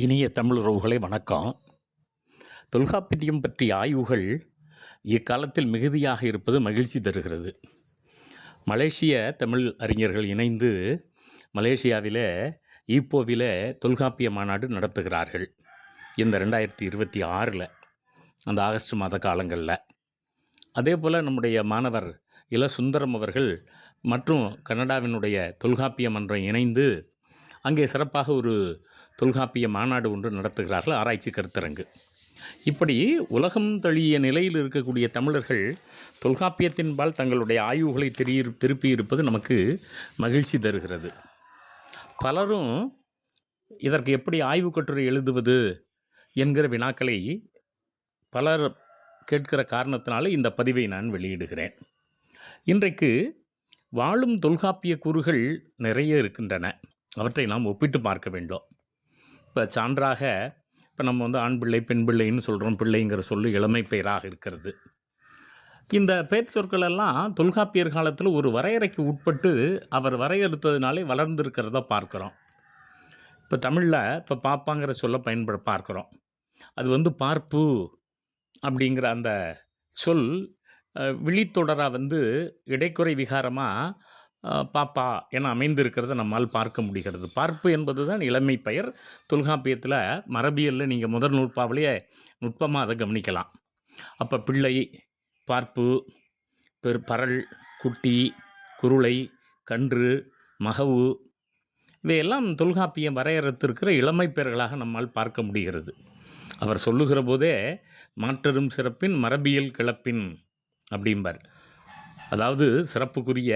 இனிய தமிழ் உறவுகளே வணக்கம். தொல்காப்பியம் பற்றிய ஆய்வுகள் இக்காலத்தில் மிகுதியாக இருப்பது மகிழ்ச்சி தருகிறது. மலேசிய தமிழ் அறிஞர்கள் இணைந்து மலேசியாவில் ஈப்போவில் தொல்காப்பிய மாநாடு நடத்துகிறார்கள். இந்த 2026 அந்த ஆகஸ்ட் மாத காலங்களில். அதே போல் நம்முடைய மாணவர் சுந்தரம் அவர்கள் மற்றும் கனடாவினுடைய தொல்காப்பிய மன்றம் இணைந்து அங்கே சிறப்பாக ஒரு தொல்காப்பிய மாநாடு ஒன்று நடத்துகிறார்கள், ஆராய்ச்சி கருத்தரங்கு. இப்படி உலகம் தழிய நிலையில் இருக்கக்கூடிய தமிழர்கள் தொல்காப்பியத்தின்பால் தங்களுடைய ஆய்வுகளை திருப்பி இருப்பது நமக்கு மகிழ்ச்சி தருகிறது. பலரும் இதற்கு எப்படி ஆய்வு கட்டுரை எழுதுவது என்கிற வினாக்களை பலர் கேட்கிற காரணத்தினால இந்த பதிவை நான் வெளியிடுகிறேன். இன்றைக்கு வாழும் தொல்காப்பிய கூறுகள் நிறைய இருக்கின்றன. அவற்றை நாம் ஒப்பிட்டு பார்க்க வேண்டும். இப்போ சான்றாக நம்ம ஆண் பிள்ளை பெண் பிள்ளைன்னு சொல்கிறோம். பிள்ளைங்கிற சொல்லு இளமை பெயராக இருக்கிறது. இந்த பெயர் சொற்களெல்லாம் தொல்காப்பியர் காலத்தில் ஒரு வரையறைக்கு உட்பட்டு அவர் வரையறுத்ததுனாலே வளர்ந்துருக்கிறத பார்க்குறோம். இப்போ தமிழில் இப்போ பாப்பாங்கிற சொல்ல பார்க்குறோம். அது பார்ப்பு அப்படிங்கிற அந்த சொல் விழித்தொடராக இடைக்குறை விகாரமாக பாப்பா என அமைந்திருக்கிறத நம்மால் பார்க்க முடிகிறது. பார்ப்பு என்பது தான் இளமை பெயர். தொல்காப்பியத்தில் மரபியலில் நீங்கள் முதல் நூற்பாவிலேயே நுட்பமாக அதை கவனிக்கலாம். அப்போ பிள்ளை, பார்ப்பு, பரல், குட்டி, குருளை, கன்று, மகவு இவையெல்லாம் தொல்காப்பியம் வரையறுத்திருக்கிற இளமை பெயர்களாக நம்மால் பார்க்க முடிகிறது. அவர் சொல்லுகிற போதே மாற்றரும் சிறப்பின் மரபியல் கிளப்பின் அப்படிம்பார். அதாவது சிறப்புக்குரிய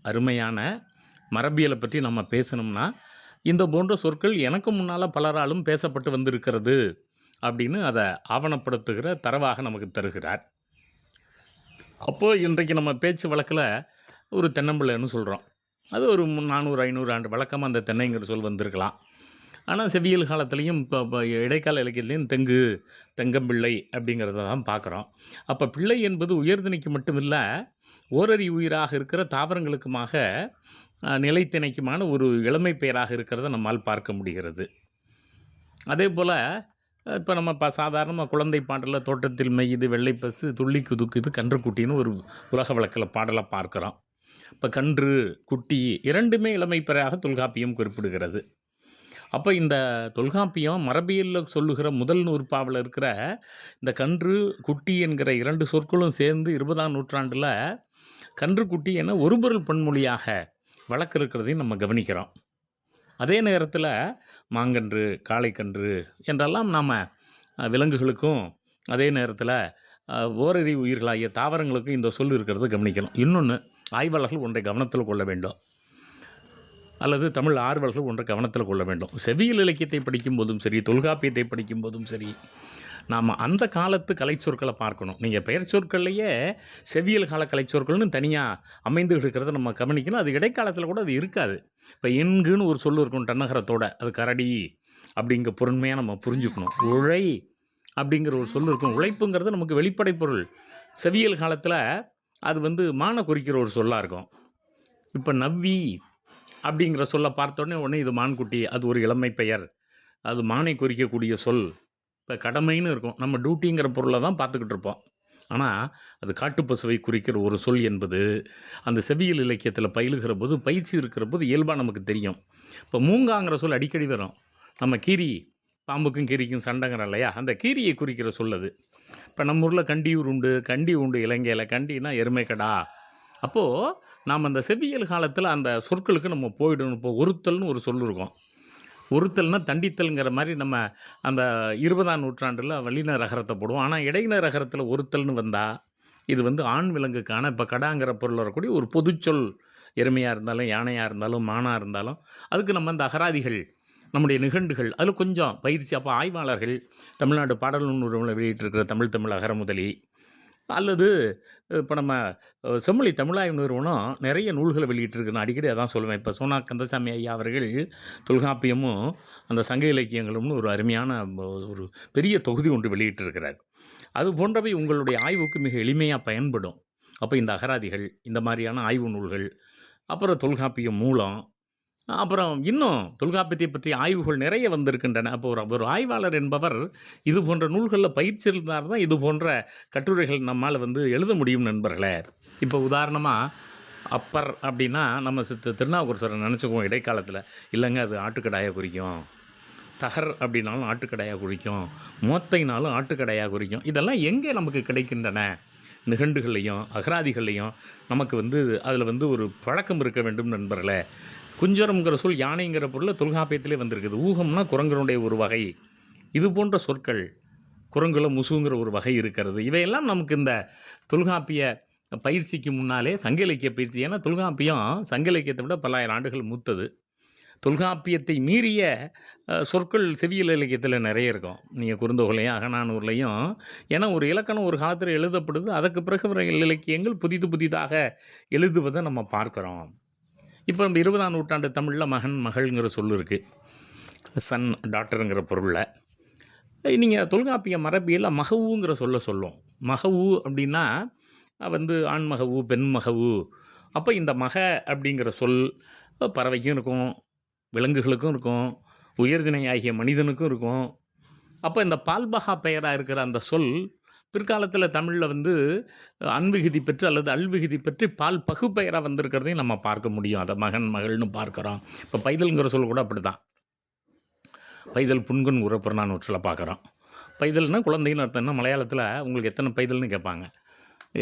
அருமையான மரபியலை பற்றி நம்ம பேசணும்னா இந்த போன்ற சொற்கள் எனக்கு முன்னால் பலராலும் பேசப்பட்டு வந்திருக்கிறது அப்படின்னு அதை ஆவணப்படுத்துகிற தரவாக நமக்கு தருகிறார். அப்போது இன்றைக்கு நம்ம பேச்சு வழக்கில் ஒரு தென்னம்பிள்ளைன்னு சொல்கிறோம். அது ஒரு 400-500 ஆண்டு வழக்கமாக அந்த தென்னைங்கிற சொல் வந்திருக்கலாம். ஆனால் செவ்வியல் காலத்துலேயும் இப்போ இடைக்கால இலக்கியத்துலேயும் தெங்கம்பிள்ளை அப்படிங்கிறத தான் பார்க்குறோம். அப்போ பிள்ளை என்பது உயர்திணைக்கு மட்டுமில்லை, ஓரறி உயிராக இருக்கிற தாவரங்களுக்குமாக நிலைத்திணைக்குமான ஒரு இளமை பெயராக இருக்கிறத நம்மால் பார்க்க முடிகிறது. அதே போல் இப்போ நம்ம சாதாரணமாக குழந்தை பாடலில் தோட்டத்தில் மெய்யுது வெள்ளை பசு துள்ளி குதுக்குது கன்றுக்குட்டின்னு ஒரு உலக வழக்கில் பாடலை பார்க்குறோம். இப்போ கன்று, குட்டி இரண்டுமே இளமை பெயராக தொல்காப்பியம் குறிப்பிடுகிறது. அப்போ இந்த தொல்காப்பியம் மரபியலில் சொல்லுகிற முதல் நூற்பாவில் இருக்கிற இந்த கன்று, குட்டி என்கிற 2 சொற்களும் சேர்ந்து 20ஆம் நூற்றாண்டில் கன்று, குட்டி என ஒரு பொருள் பன்மொழியாக வழக்கு இருக்கிறதையும் நம்ம கவனிக்கிறோம். அதே நேரத்தில் மாங்கன்று, காளைக்கன்று என்றெல்லாம் நாம் விலங்குகளுக்கும் அதே நேரத்தில் ஓரறி உயிர்களாகிய தாவரங்களுக்கும் இந்த சொல் இருக்கிறத கவனிக்கணும். இன்னொன்று, ஆய்வாளர்கள் ஒன்றை கவனத்தில் கொள்ள வேண்டும், அல்லது தமிழ் ஆர்வலர்கள் ஒன்றை கவனத்தில் கொள்ள வேண்டும். செவ்வியல் இலக்கியத்தை படிக்கும்போதும் சரி, தொல்காப்பியத்தை படிக்கும்போதும் சரி, நாம் அந்த காலத்து கலைச்சொற்களை பார்க்கணும். நீங்கள் பெயர் சொற்கள்லேயே செவ்வியல் கால கலைச்சொற்கள்னு தனியாக அமைந்து இருக்கிறத நம்ம கவனிக்கணும். அது இடைக்காலத்தில் கூட அது இருக்காது. இப்போ எங்குன்னு ஒரு சொல் இருக்கும் டன்னகரத்தோட, அது கரடி அப்படிங்கிற பொருண்மையாக நம்ம புரிஞ்சுக்கணும். உழை அப்படிங்கிற ஒரு சொல் இருக்கும். உழைப்புங்கிறது நமக்கு வெளிப்படை பொருள். செவ்வியல் காலத்தில் அது மான குறிக்கிற ஒரு சொல்லாக இருக்கும். இப்போ நவ்வி அப்படிங்கிற சொல்ல பார்த்தோடனே இது மான்குட்டி, அது ஒரு இளமை பெயர், அது மானை குறிக்கக்கூடிய சொல். இப்போ கடமைன்னு இருக்கும், நம்ம டியூட்டிங்கிற பொருளை தான் பார்த்துக்கிட்டு இருப்போம். ஆனால் அது காட்டுப்பசுவை குறிக்கிற ஒரு சொல் என்பது அந்த செவ்வியல் இலக்கியத்தில் பயிலுகிற போது, பயிற்சி இருக்கிற போது இயல்பாக நமக்கு தெரியும். இப்போ மூங்காங்கிற சொல் அடிக்கடி வரும். நம்ம கீரி, பாம்புக்கும் கீரிக்கும் சண்டைங்கிற இல்லையா, அந்த கீரியை குறிக்கிற சொல் அது. இப்போ நம்ம ஊரில் கண்டியூர் உண்டு, கண்டி உண்டு இலங்கையில். கண்டினா எருமைக்கடா. அப்போது நாம் அந்த செவ்வியல் காலத்தில் அந்த சொற்களுக்கு நம்ம போயிடணும். இப்போ ஒருத்தல்னு ஒரு சொல் இருக்கும். ஒருத்தல்னால் தண்டித்தல்ங்கிற மாதிரி நம்ம அந்த 20ஆம் நூற்றாண்டில் வல்லின ரகரத்தை போடுவோம். ஆனால் இடையின ரகரத்தில் ஒருத்தல்னு வந்தால் இது ஆண் விலங்குக்கான இப்போ கடாங்கிற பொருள் வரக்கூடிய ஒரு பொதுச்சொல். எருமையாக இருந்தாலும், யானையாக இருந்தாலும், மானாக இருந்தாலும் அதுக்கு நம்ம அந்த அகராதிகள், நம்முடைய நிகண்டுகள் அதில் கொஞ்சம் பயிற்சி. அப்போ ஆய்வாளர்கள் தமிழ்நாடு பாடல் நூல் வெளியிட்டிருக்கிற தமிழ் அகரமுதலி, அல்லது இப்போ நம்ம செம்மொழி தமிழாய்வு நிறுவனம் நிறைய நூல்களை வெளியிட்டிருக்கு. நான் அடிக்கடி அதான் சொல்லுவேன். இப்போ சோனா கந்தசாமி ஐயா அவர்கள் தொல்காப்பியமும் அந்த சங்க இலக்கியங்களும்னு ஒரு அருமையான ஒரு பெரிய தொகுதி ஒன்று வெளியிட்டிருக்கிறார். அது போன்றவை உங்களுடைய ஆய்வுக்கு மிக எளிமையாக பயன்படும். அப்போ இந்த அகராதிகள், இந்த மாதிரியான ஆய்வு நூல்கள், அப்புறம் தொல்காப்பியம் மூலம், அப்புறம் இன்னும் தொல்காப்பியத்தை பற்றிய ஆய்வுகள் நிறைய வந்திருக்கின்றன. அப்போ ஒரு ஒரு ஆய்வாளர் என்பவர் இது போன்ற நூல்களில் பயிற்சி இருந்தால் தான் இது போன்ற கட்டுரைகள் நம்மால் எழுத முடியும் நண்பர்களே. இப்போ உதாரணமாக அப்பர் அப்படின்னா நம்ம திருநாவுக்கரசரை நினச்சிக்குவோம் இடைக்காலத்தில். இல்லைங்க, அது ஆட்டுக்கடாயை குறிக்கும். தகர் அப்படின்னாலும் ஆட்டுக்கடாயாக குறிக்கும். மோத்தைனாலும் ஆட்டுக்கடாயாக குறிக்கும். இதெல்லாம் எங்கே நமக்கு கிடைக்கின்றன? நிகண்டுகள்லையும் அகராதிகள்லையும் நமக்கு அதில் ஒரு பழக்கம் இருக்க வேண்டும் நண்பர்களே. குஞ்சரம்ங்கிற சொல் யானைங்கிற பொருள் தொல்காப்பியத்திலே வந்திருக்குது. ஊகம்னா குரங்கனுடைய ஒரு வகை. இது போன்ற சொற்கள் குரங்குல முசுங்கிற ஒரு வகை இருக்கிறது. இவையெல்லாம் நமக்கு இந்த தொல்காப்பிய பயிற்சிக்கு முன்னாலே சங்க இலக்கிய பயிற்சி. ஏன்னா தொல்காப்பியம் சங்க இலக்கியத்தை விட பல்லாயிரம் ஆண்டுகள் மூத்தது. தொல்காப்பியத்தை மீறிய சொற்கள் செவியல் இலக்கியத்தில் நிறைய இருக்கும். நீங்கள் குறுந்தொகையிலையும் அகநானூர்லையும். ஏன்னா ஒரு இலக்கணம் ஒரு காலத்தில் எழுதப்படுது. அதுக்கு பிறகு வர இலக்கியங்கள் புதிதாக எழுதுவதை நம்ம பார்க்குறோம். இப்போ நம்ம 20ஆம் நூற்றாண்டு தமிழில் மகன் மகள்ங்கிற சொல் இருக்குது. சன் டாக்டருங்கிற பொருளில். நீங்கள் தொல்காப்பிய மரபியலில் மகவுங்கிற சொல்லும். மகவு அப்படின்னா ஆண் மகவு பெண் மகவு. அப்போ இந்த மக அப்படிங்கிற சொல் பறவைக்கும் இருக்கும், விலங்குகளுக்கும் இருக்கும், உயர்திணை ஆகிய மனிதனுக்கும் இருக்கும். அப்போ இந்த பால்பகா பெயராக இருக்கிற அந்த சொல் பிற்காலத்தில் தமிழில் அன்விகுதி பெற்று அல்லது அல்விகுதி பெற்று பால் பகு பெயராக வந்திருக்கிறதையும் நம்ம பார்க்க முடியும். அதை மகன் மகள்னு பார்க்குறோம். இப்போ பைதல்ங்கிற சொல் கூட அப்படி தான். பைதல் புன்கன் உரப்புறநானூற்றில் பார்க்குறோம். பைதல்னால் குழந்தைன்னு அர்த்தம்னா மலையாளத்தில் உங்களுக்கு எத்தனை பைதல்னு கேட்பாங்க.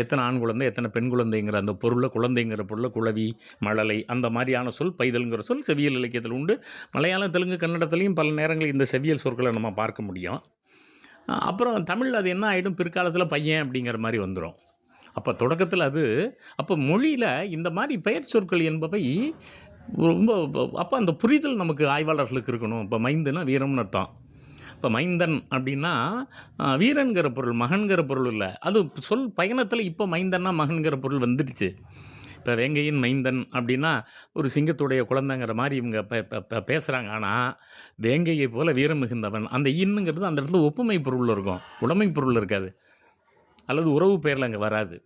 எத்தனை ஆண் குழந்தை எத்தனை பெண் குழந்தைங்கிற அந்த பொருளை, குழந்தைங்கிற பொருளை குளவி மழலை அந்த மாதிரியான சொல் பைதல்ங்கிற சொல் செவியல் இலக்கியத்தில் உண்டு. மலையாளம் தெலுங்கு கன்னடத்துலேயும் பல நேரங்களில் இந்த செவியல் சொற்களை நம்ம பார்க்க முடியும். அப்புறம் தமிழில் அது என்ன ஆகிடும், பிற்காலத்தில் பையன் அப்படிங்கிற மாதிரி வந்துடும். அப்போ தொடக்கத்தில் அப்போ மொழியில் இந்த மாதிரி பெயர் சொற்கள் என்பவை ரொம்ப அப்போ அந்த புரிதல் நமக்கு ஆய்வாளர்களுக்கு இருக்கணும். இப்போ மைந்துன்னா வீரம்னு அர்த்தம். இப்போ மைந்தன் அப்படின்னா வீரன்கிற பொருள், மகன்கிற பொருள் இல்லை. அது சொல் பயணத்தில் இப்போ மைந்தன்னா மகன்கிற பொருள் வந்துடுச்சு. இப்போ வேங்கையின் மைந்தன் அப்படின்னா ஒரு சிங்கத்துடைய குழந்தைங்கிற மாதிரி இவங்க பேசுகிறாங்க. ஆனால் வேங்கையை போல வீரம் மிகுந்தவன், அந்த இன்னுங்கிறது அந்த இடத்துல ஒப்புமை பொருள் இருக்கும், உடைமை பொருள் இருக்காது, அல்லது உறவு பெயரில் அங்கே வராது.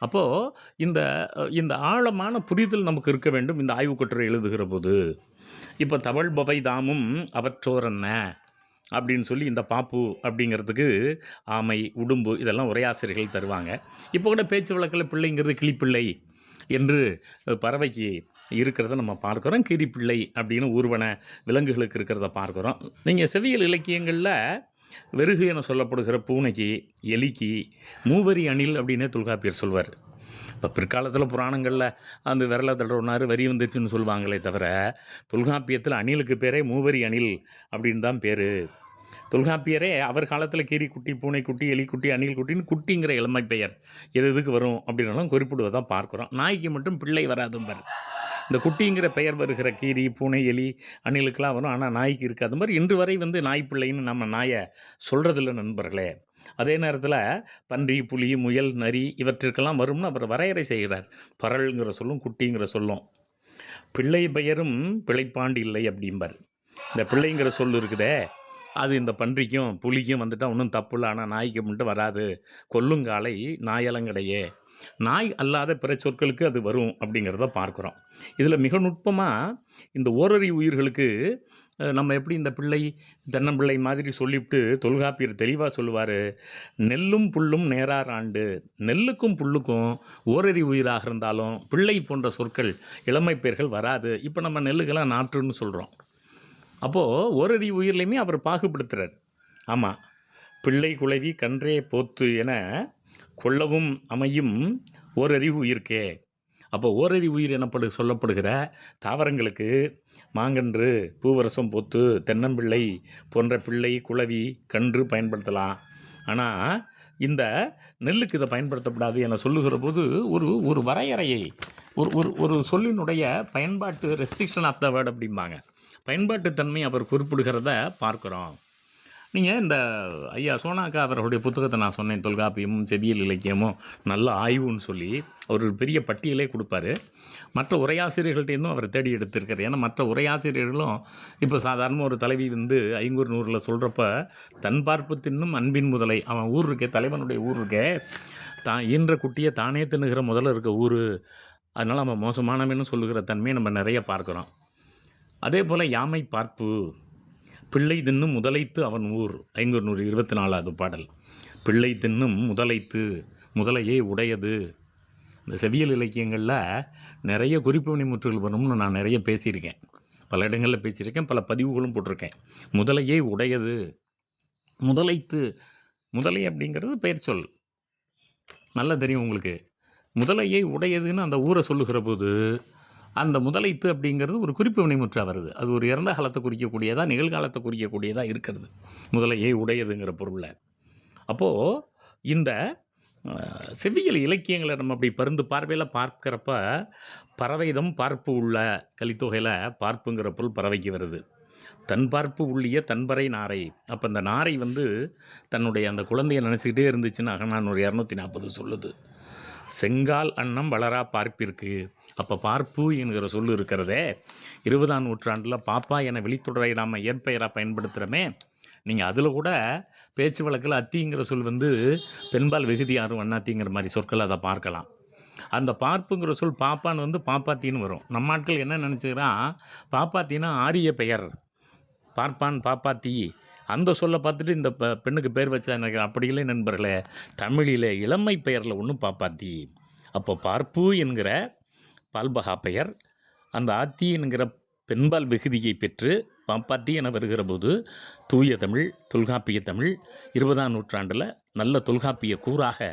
அப்போது இந்த ஆழமான புரிதல் நமக்கு இருக்க வேண்டும் இந்த ஆய்வு கட்டுரை எழுதுகிற போது. இப்போ தவள் பவை தாமும் அவற்றோரன்ன அப்படின்னு சொல்லி இந்த பாப்பு அப்படிங்கிறதுக்கு ஆமை உடும்பு இதெல்லாம் உரையாசிரியர்கள் தருவாங்க. இப்போ கூட பேச்சு வழக்கில் பிள்ளைங்கிறது கிளிப்பிள்ளை என்று பறவைக்கு இருக்கிறத நம்ம பார்க்குறோம். கிரிப்பிள்ளை அப்படின்னு ஊர்வன விலங்குகளுக்கு இருக்கிறத பார்க்குறோம். நீங்கள் செவியல் இலக்கியங்களில் வெறுகு என சொல்லப்படுகிற பூனைக்கு, எலிக்கு மூவரி அணில் அப்படின்னே தொல்காப்பியர் சொல்வார். இப்போ பிற்காலத்தில் புராணங்களில் அந்த விரலை தடவுனார் வரி வந்துச்சுன்னு சொல்லுவாங்களே தவிர, தொல்காப்பியத்தில் அணிலுக்கு பேரே மூவரி அணில் அப்படின்னு தான் பேர். தொல்காப்பியரே அவர் காலத்தில் கீரிக்குட்டி, பூனைக்குட்டி, எலிக்குட்டி, அணில் குட்டின்னு குட்டிங்கிற இளமை பெயர் எதுக்கு வரும் அப்படின்னாலும் குறிப்பிடுவதாக பார்க்குறோம். நாய்க்கு மட்டும் பிள்ளை வராதும்பர். இந்த குட்டிங்கிற பெயர் வருகிற கீரி, பூனை, எலி, அணிலுக்கெல்லாம் வரும். ஆனால் நாய்க்கு இருக்காது மாதிரி இன்று வரை நாய் பிள்ளைன்னு நம்ம நாயை சொல்கிறதில்ல நண்பர்களே. அதே நேரத்தில் பன்றி, புலி, முயல், நரி இவற்றிற்கெல்லாம் வரும்னு அவர் வரையறை செய்கிறார். பரல்ங்கிற சொல்லும் குட்டிங்கிற சொல்லும். பிள்ளை பெயரும் பிழைப்பாண்டு இல்லை அப்படிம்பார். இந்த பிள்ளைங்கிற சொல் இருக்குதே, அது இந்த பன்றிக்கும் புலிக்கும் வந்துட்டால் ஒன்றும் தப்பு இல்லை, ஆனால் நாய்க்கு மட்டும் வராது. கொல்லுங்காலை நாயலங்கடையே, நாய் அல்லாத பிற சொற்களுக்கு அது வரும் அப்படிங்கிறத பார்க்குறோம். இதில் மிக நுட்பமாக இந்த ஓரறி உயிர்களுக்கு நம்ம எப்படி இந்த பிள்ளை தென்னம்பிள்ளை மாதிரி சொல்லிவிட்டு தொல்காப்பியர் தெளிவாக சொல்லுவார். நெல்லும் புல்லும் நேரார் ஆண்டு. நெல்லுக்கும் புல்லுக்கும் ஓரறி உயிராக இருந்தாலும் பிள்ளை போன்ற சொற்கள் இளமை பெயர்கள் வராது. இப்போ நம்ம நெல்லுக்கெல்லாம் நாற்றுன்னு சொல்கிறோம். அப்போது ஓரறி உயிர்லையுமே அவர் பாகுபடுத்துகிறார். ஆமாம், பிள்ளை குளவி கன்றே போத்து என கொள்ளவும் அமையும் ஓரறிவு உயிர்க்கே. அப்போ ஓரறி உயிர் சொல்லப்படுகிற தாவரங்களுக்கு மாங்கன்று, பூவரசம், போத்து, தென்னம்பிள்ளை போன்ற பிள்ளை, குளவி, கன்று பயன்படுத்தலாம். ஆனால் இந்த நெல்லுக்கு இதை பயன்படுத்தப்படாது என சொல்லுகிற போது ஒரு வரையறையை, ஒரு சொல்லினுடைய பயன்பாட்டு ரெஸ்ட்ரிக்ஷன் ஆஃப் த வேர்ட் அப்படிம்பாங்க, பயன்பாட்டுத்தன்மை அவர் குறிப்பிடுகிறத பார்க்குறோம். நீங்கள் இந்த ஐயா சோனாக்கா அவர்களுடைய புத்தகத்தை நான் சொன்னேன், தொல்காப்பியமும் செவியல் இலக்கியமும் நல்ல ஆய்வுன்னு சொல்லி ஒரு பெரிய பட்டியலே கொடுப்பாரு. மற்ற உரையாசிரியர்கள்ட்டேருந்தும் அவர் தேடி எடுத்திருக்காரு. ஏன்னா மற்ற உரையாசிரியர்களும் இப்போ சாதாரண ஒரு தலைவி ஐங்கூர் நூறில் சொல்கிறப்ப தன் பார்ப்பு தின்னும் அன்பின் முதலை, அவன் ஊர் இருக்கே, தலைவனுடைய ஊர் இருக்கே, தான் ஈன்ற குட்டியை தானே தின்னுகிற முதல்ல இருக்க ஊர், அதனால் அவன் மோசமானவன்னு சொல்லுகிற தன்மையை நம்ம நிறைய பார்க்குறோம். அதே போல் யாமை பார்ப்பு, பிள்ளை தின்னும் முதலைத்து அவன் ஊர், 524வது பாடல். பிள்ளை தின்னும் முதலைத்து, முதலையே உடையது. இந்த செவியல் இலக்கியங்களில் நிறைய குறிப்பு முற்றுகள் வரும்னு நான் நிறைய பேசியிருக்கேன், பல இடங்களில் பேசியிருக்கேன், பல பதிவுகளும் போட்டிருக்கேன். முதலையே உடையது, முதலைத்து, முதலை அப்படிங்கிறது பெயர் சொல், நல்லா தெரியும் உங்களுக்கு. முதலையை உடையதுன்னு அந்த ஊரை சொல்லுகிற போது அந்த முதலைத்து அப்படிங்கிறது ஒரு குறிப்பு வினைமுற்றா வருது. அது ஒரு இறந்த காலத்தை குறிக்கக்கூடியதாக, நிகழ்காலத்தை குறிக்கக்கூடியதாக இருக்கிறது, முதலையை உடையதுங்கிற பொருளில். அப்போது இந்த செவ்வியல் இலக்கியங்களை நம்ம அப்படி பருந்து பார்வையில் பார்க்குறப்ப பறவைதம் பார்ப்பு உள்ள கலித்தொகையில் பார்ப்புங்கிற பொருள் பறவைக்கு வருது. தன் பார்ப்பு உள்ளிய தன்பறை நாரை. அப்போ அந்த நாரை தன்னுடைய அந்த குழந்தையை நினச்சிக்கிட்டே இருந்துச்சுன்னு அகநானூறு 240 சொல்லுது. செங்கால் அன்னம் வளரா பார்ப்பிற்கு. அப்போ பார்ப்பு என்கிற சொல் இருக்கிறதே 20ஆம் நூற்றாண்டில் பாப்பா என வெளித்தொடரை நாம் இயற்பெயராக பயன்படுத்துகிறோமே, நீங்கள் அதில் கூட பேச்சு வழக்கில் அத்திங்கிற சொல் பெண்பால் வெகுதி யாரும் அண்ணாத்திங்கிற மாதிரி சொற்கள் அதை பார்க்கலாம். அந்த பார்ப்புங்கிற சொல் பாப்பான்னு பாப்பாத்தின்னு வரும். நம்ம ஆட்கள் என்ன நினச்சிக்கிறான், பாப்பாத்தின்னா ஆரிய பெயர், பார்ப்பான் பாப்பாத்தி, அந்த சொல்லை பார்த்துட்டு இந்த பெண்ணுக்கு பேர் வச்சா நினைக்கிறேன். அப்படி இல்லை நண்பர்களே, தமிழிலே இளமை பெயரில் ஒன்று பாப்பாத்தி. அப்போ பார்ப்பு என்கிற பால்பகா பெயர் அந்த ஆத்தி என்கிற பெண்பால் வெகுதியை பெற்று பாப்பாத்தி என வருகிற போது தூய தமிழ், தொல்காப்பிய தமிழ் 20ஆம் நூற்றாண்டில் நல்ல தொல்காப்பிய கூறாக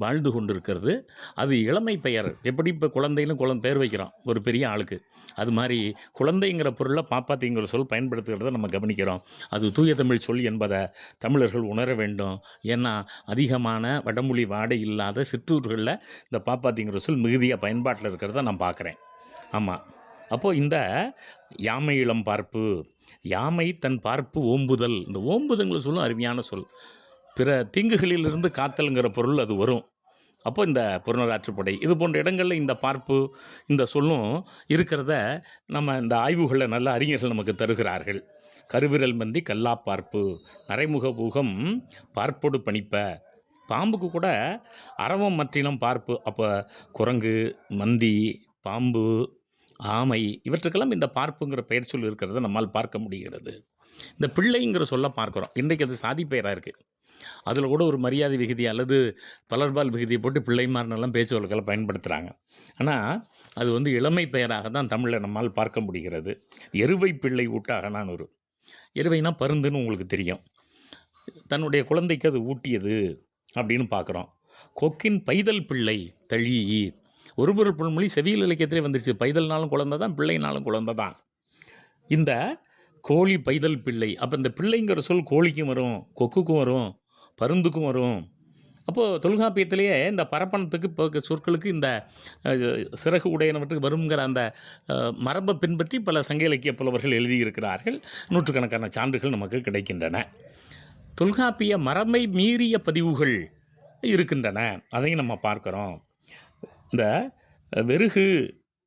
வாழ்ந்து கொண்டிருக்கிறது. அது இளமை பெயர். எப்படி இப்போ குழந்தைன்னு பேர் வைக்கிறோம் ஒரு பெரிய ஆளுக்கு, அது மாதிரி குழந்தைங்கிற பொருளில் பாப்பாத்திங்கிற சொல் பயன்படுத்துகிறத நம்ம கவனிக்கிறோம். அது தூய தமிழ் சொல் என்பதை தமிழர்கள் உணர வேண்டும். ஏன்னா அதிகமான வடமொழி வாடை இல்லாத சிற்றூர்களில் இந்த பாப்பாத்திங்கிற சொல் மிகுதியாக பயன்பாட்டில் இருக்கிறத நான் பார்க்குறேன். ஆமாம். அப்போது இந்த யாமை இளம் பார்ப்பு, யாமை தன் பார்ப்பு ஓம்புதல். இந்த ஓம்புதல்ங்கிற சொல்லும் அருமையான சொல். பிற தீங்குகளிலிருந்து காத்தல்ங்கிற பொருள் அது வரும். அப்போ இந்த புறநராற்றுப்படை இது போன்ற இடங்களில் இந்த பார்ப்பு இந்த சொல்லும் இருக்கிறத நம்ம இந்த ஆய்வுகளில் நல்ல அறிஞர்கள் நமக்கு தருகிறார்கள். கருவிரல் மந்தி கல்லா பார்ப்பு, நரைமுக ஊகம் பார்ப்போடு பணிப்ப. பாம்புக்கு கூட அரவம் மற்றினம் பார்ப்பு. அப்போ குரங்கு, மந்தி, பாம்பு, ஆமை இவற்றுக்கெல்லாம் இந்த பார்ப்புங்கிற பெயர் சொல் இருக்கிறத நம்மால் பார்க்க முடிகிறது. இந்த பிள்ளைங்கிற சொல்ல பார்க்குறோம். இன்றைக்கு அது சாதி பெயராக இருக்குது. அதில் கூட ஒரு மரியாதை விகுதி அல்லது பலர்பால் விகுதியை போட்டு பிள்ளைமார்னெல்லாம் பேச்சு வழக்கில் பயன்படுத்துகிறாங்க. ஆனால் அது இளமை பெயராக தான் தமிழில் நம்மால் பார்க்க முடிகிறது. எருவை பிள்ளை ஊட்டாக நான் ஒரு எருவைனா பருந்துன்னு உங்களுக்கு தெரியும். தன்னுடைய குழந்தைக்கு அது ஊட்டியது அப்படின்னு பார்க்குறோம். கொக்கின் பைதல் பிள்ளை தழி. ஒரு பொருள் பொருள்மொழி செவியல் இலக்கியத்திலே வந்துருச்சு. பைதல்னாலும் குழந்தை தான், பிள்ளைனாலும் குழந்தை தான். இந்த கோழி பைதல் பிள்ளை. அப்போ இந்த பிள்ளைங்கிற சொல் கோழிக்கும் வரும், கொக்குக்கும் வரும், பருந்துக்கும் வரும். அப்போது தொல்காப்பியத்திலேயே இந்த பரப்பணத்துக்கு இப்போ சொற்களுக்கு இந்த சிறகு உடையனவற்றுக்கு வருங்கிற அந்த மரபை பின்பற்றி பல சங்க இலக்கிய புலவர்கள் எழுதியிருக்கிறார்கள். நூற்றுக்கணக்கான சான்றுகள் நமக்கு கிடைக்கின்றன. தொல்காப்பிய மரபை மீறிய பதிவுகள் இருக்கின்றன, அதையும் நம்ம பார்க்குறோம். இந்த வெறுகு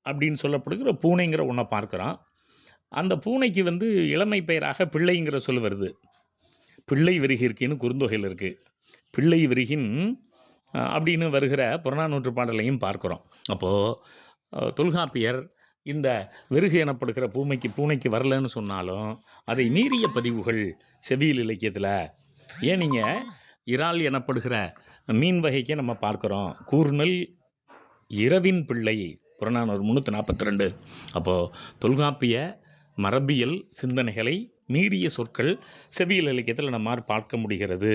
அப்படின்னு சொல்லப்படுகிற பூனைங்கிற ஒன்றை பார்க்குறோம். அந்த பூனைக்கு இளமை பெயராக பிள்ளைங்கிற சொல் வருது. பிள்ளை விருகிற்கின்னு குறுந்தொகையில் இருக்குது. பிள்ளை விருகின் அப்படின்னு வருகிற புறநானூற்று பாடலையும் பார்க்குறோம். அப்போது தொல்காப்பியர் இந்த வெறுகு எனப்படுகிற பூனைக்கு வரலன்னு சொன்னாலும் அதை மீறிய பதிவுகள் செவியல் இலக்கியத்தில். ஏன் நீங்கள் இறால் எனப்படுகிற மீன் வகைக்கே நம்ம பார்க்குறோம். கூர்நல் இரவின் பிள்ளை, புறநானூறு 342. அப்போது தொல்காப்பிய மரபியல் சிந்தனைகளை மீறிய சொற்கள் செவியல் இலக்கியத்தில் நம்மால் பார்க்க முடிகிறது.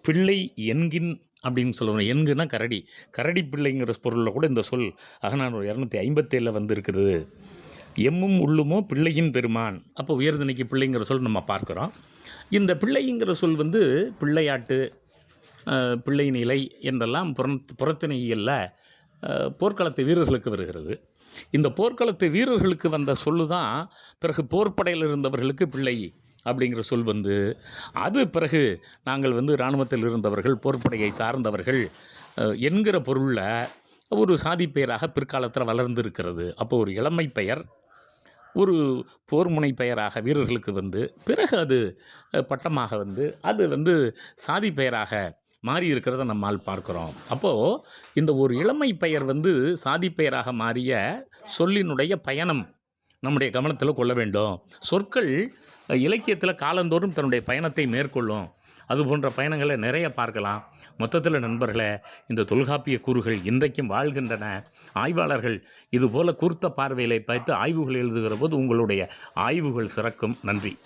பிள்ளை என்கின் அப்படின்னு சொல்லுவோம். என்குன்னா கரடி, கரடி பிள்ளைங்கிற பொருளில் கூட இந்த சொல் அகநானூறு 257 வந்திருக்குது. எம்மும் உள்ளுமோ பிள்ளையின் பெருமான். அப்போ உயர்திணைக்கு பிள்ளைங்கிற சொல் நம்ம பார்க்குறோம். இந்த பிள்ளைங்கிற சொல் பிள்ளையாட்டு, பிள்ளை நிலை என்றெல்லாம் புறத்திணையில் போர்க்களத்து வீரர்களுக்கு வருகிறது. இந்த போர்க்களத்து வீரர்களுக்கு வந்த சொல்லு தான் பிறகு போர்ப்படையில் இருந்தவர்களுக்கு பிள்ளை அப்படிங்கிற சொல் அது பிறகு நாங்கள் இராணுவத்தில் இருந்தவர்கள், போர்ப்படையை சார்ந்தவர்கள் என்கிற பொருளில் ஒரு சாதி பெயராக பிற்காலத்தில் வளர்ந்திருக்கிறது. அப்போ ஒரு இளமை பெயர் ஒரு போர்முனை பெயராக வீரர்களுக்கு பிறகு அது பட்டமாக அது சாதி பெயராக மாறி இருக்கிறத நம்மால் பார்க்குறோம். அப்போது இந்த ஒரு இளமை பெயர் சாதி பெயராக மாறிய சொல்லினுடைய பயணம் நம்முடைய கவனத்தில் கொள்ள வேண்டும். சொற்கள் இலக்கியத்தில் காலந்தோறும் தன்னுடைய பயணத்தை மேற்கொள்ளும். அது போன்ற பயணங்களை நிறைய பார்க்கலாம். மொத்தத்தில் நண்பர்களே, இந்த தொல்காப்பிய கூறுகள் இன்றைக்கும் வாழ்கின்றன. ஆய்வாளர்கள் இதுபோல கூர்த்த பார்வைகளை பார்த்து ஆய்வுகள் எழுதுகிற போது உங்களுடைய ஆய்வுகள் சிறக்கும். நன்றி.